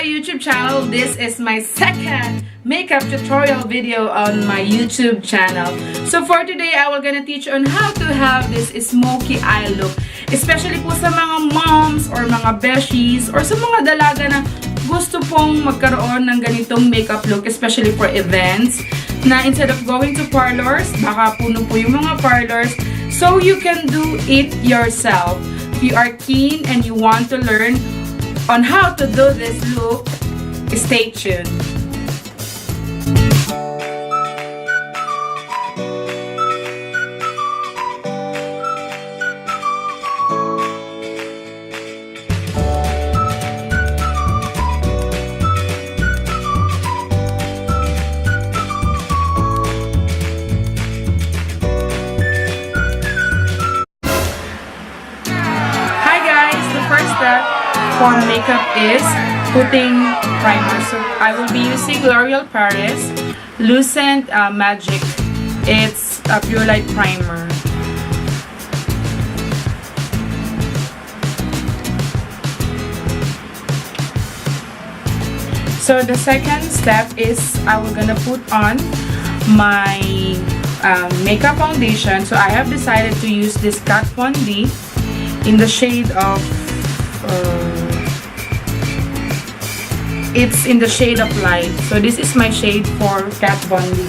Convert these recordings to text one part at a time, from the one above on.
my YouTube channel. This is my second makeup tutorial video on my YouTube channel. So for today, I will gonna teach on how to have this smoky eye look. Especially po sa mga moms or mga beshies or sa mga dalaga na gusto pong magkaroon ng ganitong makeup look, especially for events, na instead of going to parlors, baka puno po yung mga parlors, so you can do it yourself. If you are keen and you want to learn on how to do this look, stay tuned. For makeup is putting primer. So I will be using L'Oreal Paris Lucent Magic. It's a Pure Light Primer. So the second step is I will gonna put on my makeup foundation. So I have decided to use this Kat Von D in the shade of it's in the shade of light. So this is my shade for Kat Von D.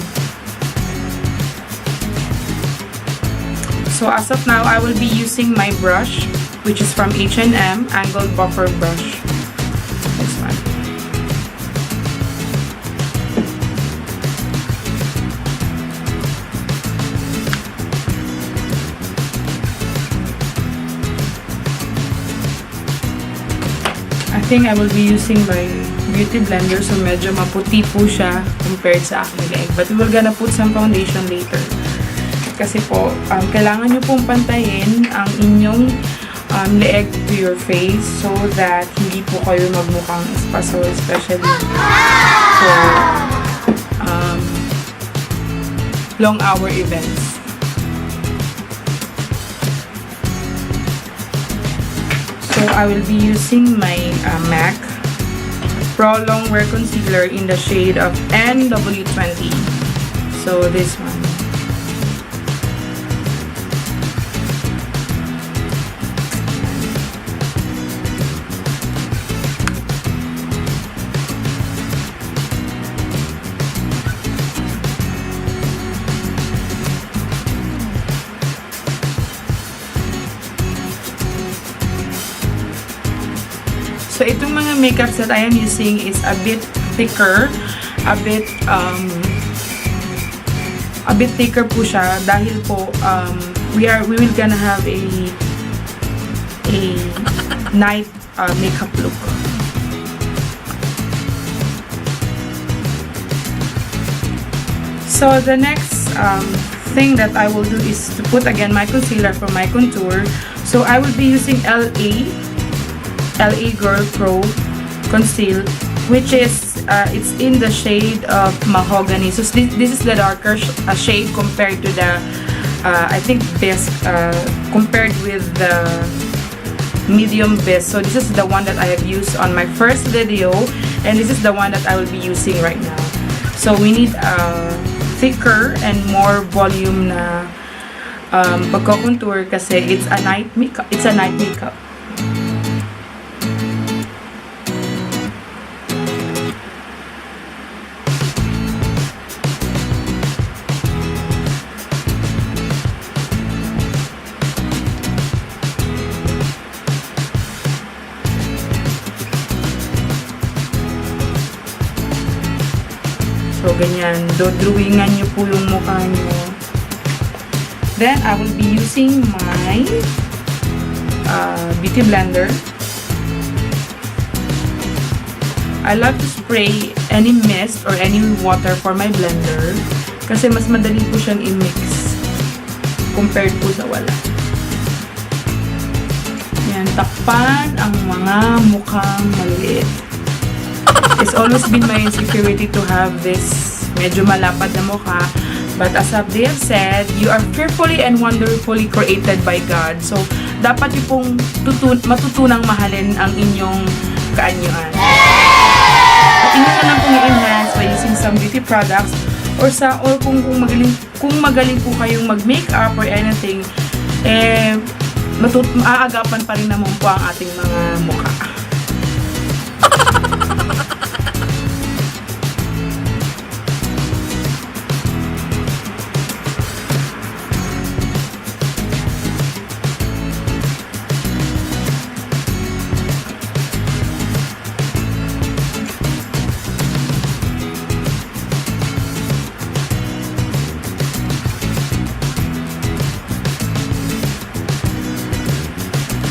So as of now, I will be using my brush, which is from H&M, Angled Buffer Brush. This one. I think I will be using my beauty blender, so medyo maputi po siya compared sa aking leg. But we will gonna put some foundation later. Kasi po, kailangan nyo pong pantayin ang inyong leeg to your face so that hindi po kayo magmukhang espaso, especially for long hour events. So I will be using my MAC Pro Long Wear Concealer in the shade of NW20. So this one. So itong mga makeups that I am using is a bit thicker, a bit thicker po siya dahil po we will gonna have a night makeup look. So the next thing that I will do is to put again my concealer for my contour. So I will be using LA Girl Pro Conceal, which is it's in the shade of Mahogany. So this is the darker shade compared to the I think best compared with the medium best. So this is the one that I have used on my first video, and this is the one that I will be using right now. So we need a thicker and more volume na pagko-contour kasi it's a night makeup. It's a night makeup. So, ganyan. Drawingan nyo po yung mukha nyo. Then, I will be using my beauty blender. I love to spray any mist or any water for my blender kasi mas madali po siyang i-mix compared po sa wala. Yan. Takpan ang mga mukhang maliit. It's always been my insecurity to have this medyo malapad na mukha. But as they have said, you are fearfully and wonderfully created by God. So, dapat yung pong matutunang mahalin ang inyong kaanyuan. inyo na lang pong i-enhance by using some beauty products or kung magaling po kayong mag-makeup or anything, maaagapan pa rin naman po ang ating mga mukha.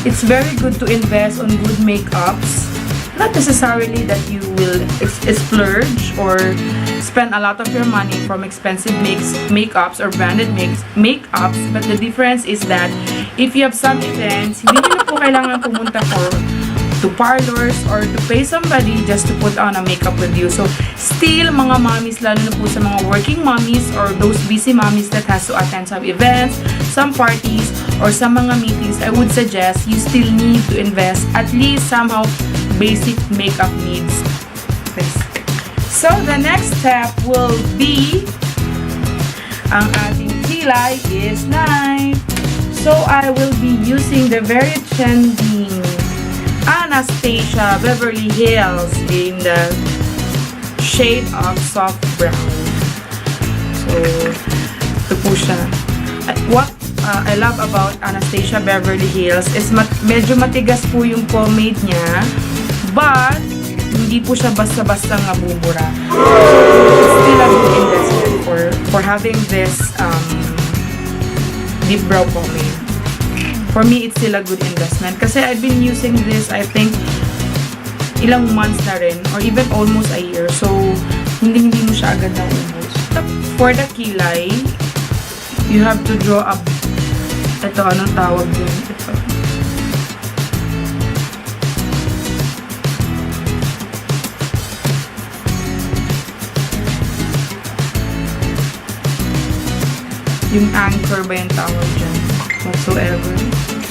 It's very good to invest on good makeups. Not necessarily that you will splurge or spend a lot of your money from expensive makeups or branded makeups, but the difference is that if you have some events, hindi nyo na po kailangan pumunta to parlors or to pay somebody just to put on a makeup with you. So, still, mga mommies, lalo na po sa mga working mommies or those busy mommies that has to attend some events, some parties, or some mga meetings, I would suggest you still need to invest at least somehow basic makeup needs. So, the next step will be ang ating kilay is night. So, I will be using the very trending Anastasia Beverly Hills in the shade of soft brown. So, ito po siya. What I love about Anastasia Beverly Hills is medyo matigas po yung pomade niya, but hindi po siya basta-basta nabubura. So, it's still a good investment for having this deep brow pomade. For me, it's still a good investment. Kasi I've been using this, I think, ilang months na rin. Or even almost a year. So, hindi mo siya agad naubos. For the kilay, you have to draw up. Ito, anong tawag yun? Ito. Yung anchor ba yung tawag dyan? Whatsoever.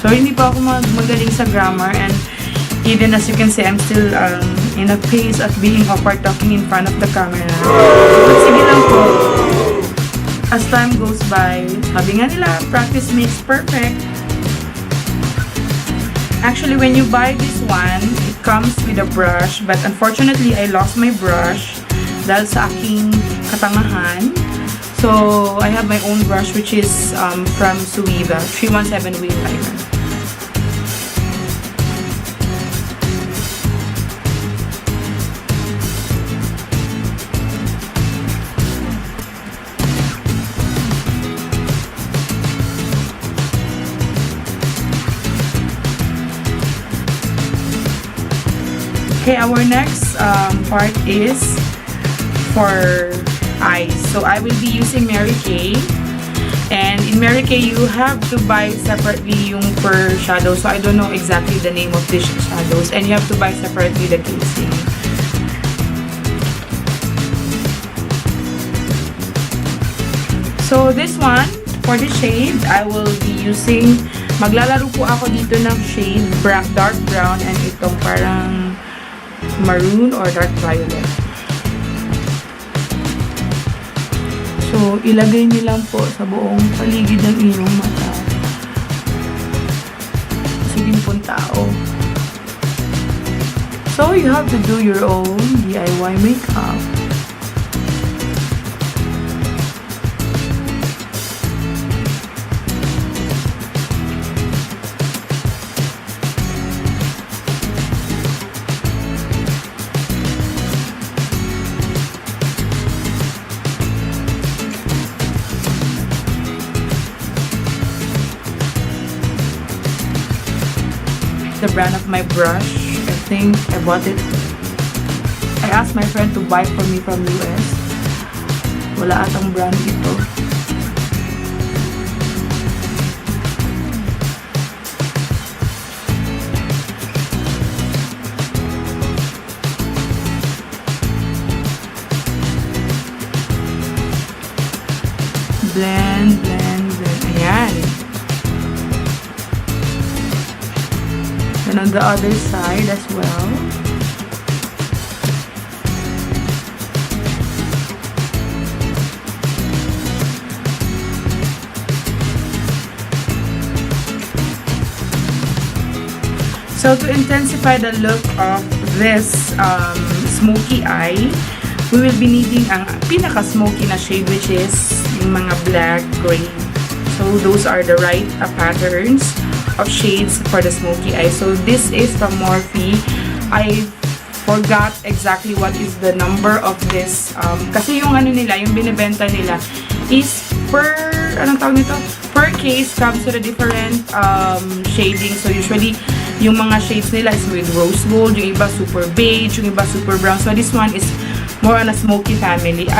So, hindi pa ako magaling sa grammar, and even as you can see, I'm still in a pace at being awkward talking in front of the camera. But sige lang po, as time goes by, sabi nga nila, practice makes perfect. Actually, when you buy this one, it comes with a brush, but unfortunately, I lost my brush dahil sa aking katangahan. So, I have my own brush, which is from Suiva, 317 Wave Liner. Okay, our next part is for eyes. So, I will be using Mary Kay. And in Mary Kay, you have to buy separately yung per shadow. So, I don't know exactly the name of these shadows. And you have to buy separately the casing. So, this one, for the shade, I will be using, maglalaro po ako dito ng shade, dark brown, and itong parang maroon or dark violet. So, ilagay niyo lang po sa buong paligid ng inyong mata. Sige pong tao. So, you have to do your own DIY makeup. The brand of my brush, I think I bought it. I asked my friend to buy for me from US. Wala atang brand ito. Blend, blend, blend. Ayan. And on the other side as well. So to intensify the look of this smoky eye, we will be needing ang pinaka-smoky na shade, which is yung mga black, gray. So those are the right patterns of shades for the smoky eye. So this is from Morphe. I forgot exactly what is the number of this. Kasi yung ano nila, yung binibenta nila is per, anong tawag nito? Per case comes with a different shading. So usually, yung mga shades nila is with rose gold, yung iba super beige, yung iba super brown. So this one is more on a smoky family.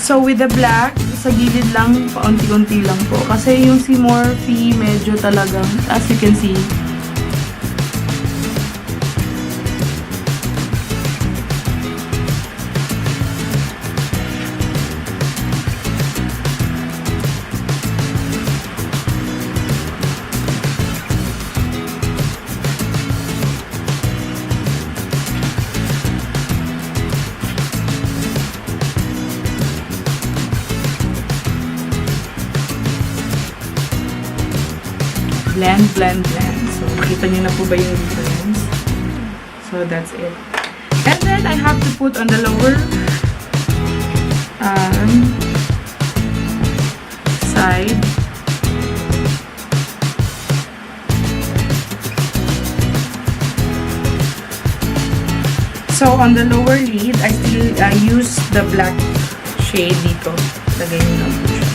So with the black, sa gilid lang, paunti-unti lang po. Kasi yung si Morphe, medyo talagang, as you can see, blend, blend, blend. So, makita nyo na po ba yung difference? So, that's it. And then, I have to put on the lower side. So, on the lower lid, I still use the black shade dito. Lagay nyo lang po siya.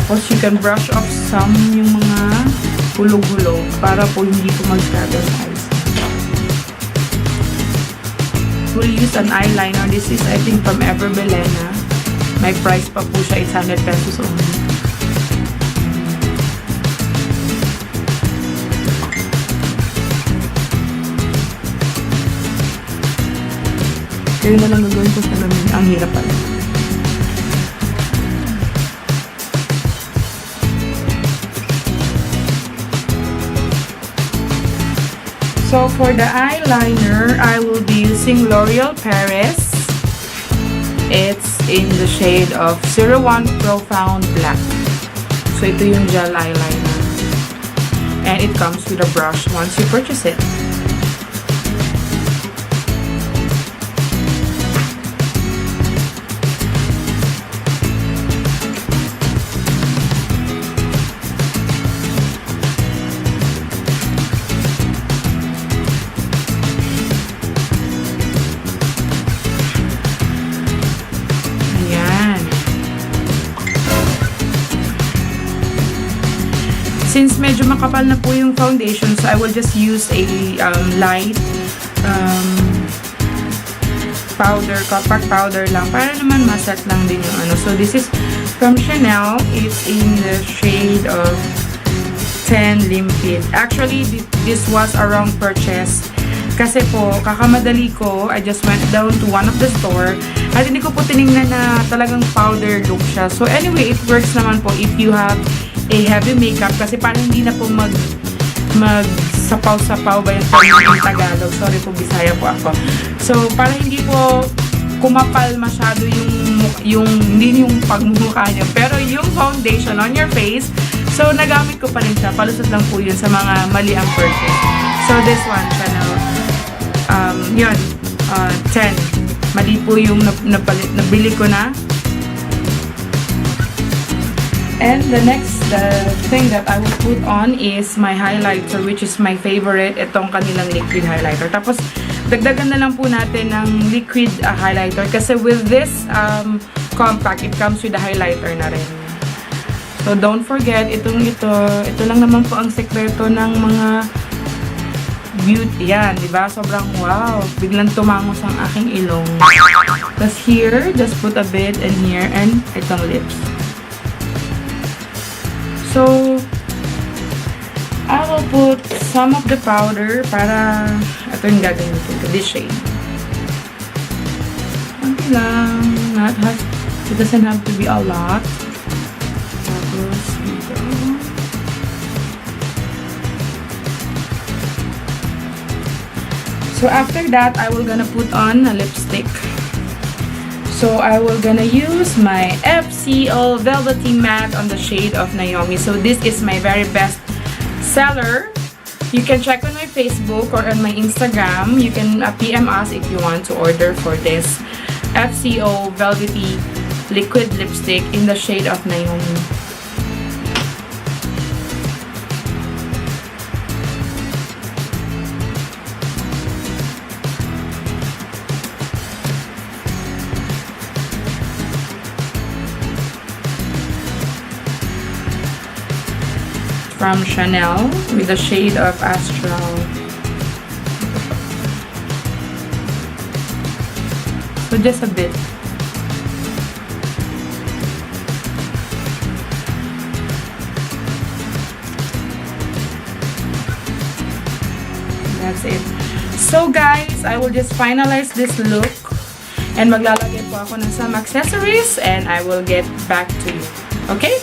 Tapos, you can brush off some yung mga hulog-hulog para po hindi po mag-scatter sa eyes. We'll use an eyeliner. This is, I think, from Ever Belena. May price pa po siya, 800 pesos only. Kaya na lang gagawin ko sa lamin. Ang hirap pala. So for the eyeliner, I will be using L'Oreal Paris. It's in the shade of 01 Profound Black. So ito yung gel eyeliner. And it comes with a brush once you purchase it. Since medyo makapal na po yung foundation, so I will just use a light powder, compact powder lang para naman maset lang din yung ano. So this is from Chanel. It's in the shade of 10 Limpid. Actually, this was a wrong purchase. Kasi po, kakamadali ko, I just went down to one of the store at hindi ko po tinignan na talagang powder look siya. So anyway, it works naman po if you have a heavy makeup kasi parang hindi na po mag-sapaw-sapaw ba yung Tagalog. Sorry po, Bisaya po ako. So, parang hindi po kumapal masyado hindi yung pagmumukha niyo. Pero yung foundation on your face, so, nagamit ko pa rin siya. Palusot lang po yun sa mga mali ang purchase. So, this one, Chanel. Yun, 10. Mali po yung nabili ko na. And the next thing that I will put on is my highlighter, which is my favorite. Itong kanilang liquid highlighter. Tapos, dagdagan na lang po natin ng liquid highlighter. Kasi with this compact, it comes with a highlighter na rin. So, don't forget, ito lang naman po ang sekreto ng mga beauty. Yan, diba? Sobrang wow. Biglang tumangos ang aking ilong. Tapos here, just put a bit in here and itong lips. So, I will put some of the powder para ito yung gagamitin ko, this shade. Okay lang. It doesn't have to be a lot. Tapos, dito. So, after that, I will gonna put on a lipstick. So I will gonna use my FCO Velvety Matte on the shade of NAOEMI. So this is my very best seller. You can check on my Facebook or on my Instagram. You can PM us if you want to order for this FCO Velvety liquid lipstick in the shade of NAOEMI. From Chanel with the shade of Astral. So just a bit. That's it. So guys, I will just finalize this look and maglalagay po ako ng some accessories and I will get back to you. Okay?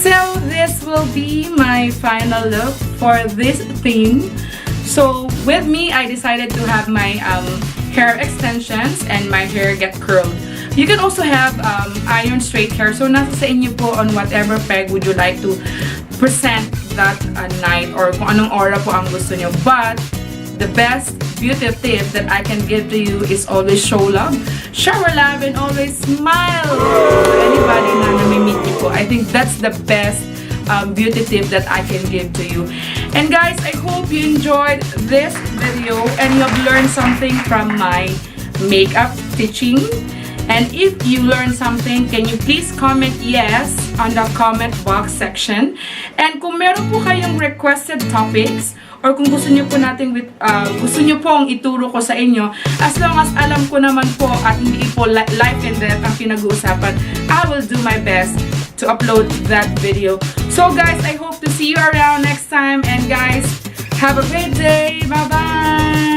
So this will be my final look for this theme. So with me, I decided to have my hair extensions and my hair get curled. You can also have iron straight hair. So nasa sa inyo po on whatever peg would you like to present that night or kung anong aura po ang gusto nyo. But the best beauty tip that I can give to you is always show love, shower love, and always smile to anybody na nami-meet niyo po. I think that's the best beauty tip that I can give to you. And guys, I hope you enjoyed this video and you have learned something from my makeup teaching. And if you learned something, can you please comment yes on the comment box section. And kung meron po kayong requested topics or kung gusto niyo po gusto niyo pong ituro ko sa inyo, as long as alam ko naman po at hindi po life and death ang pinag-uusapan, I will do my best to upload that video. So guys, I hope to see you around next time, and guys, have a great day. Bye bye.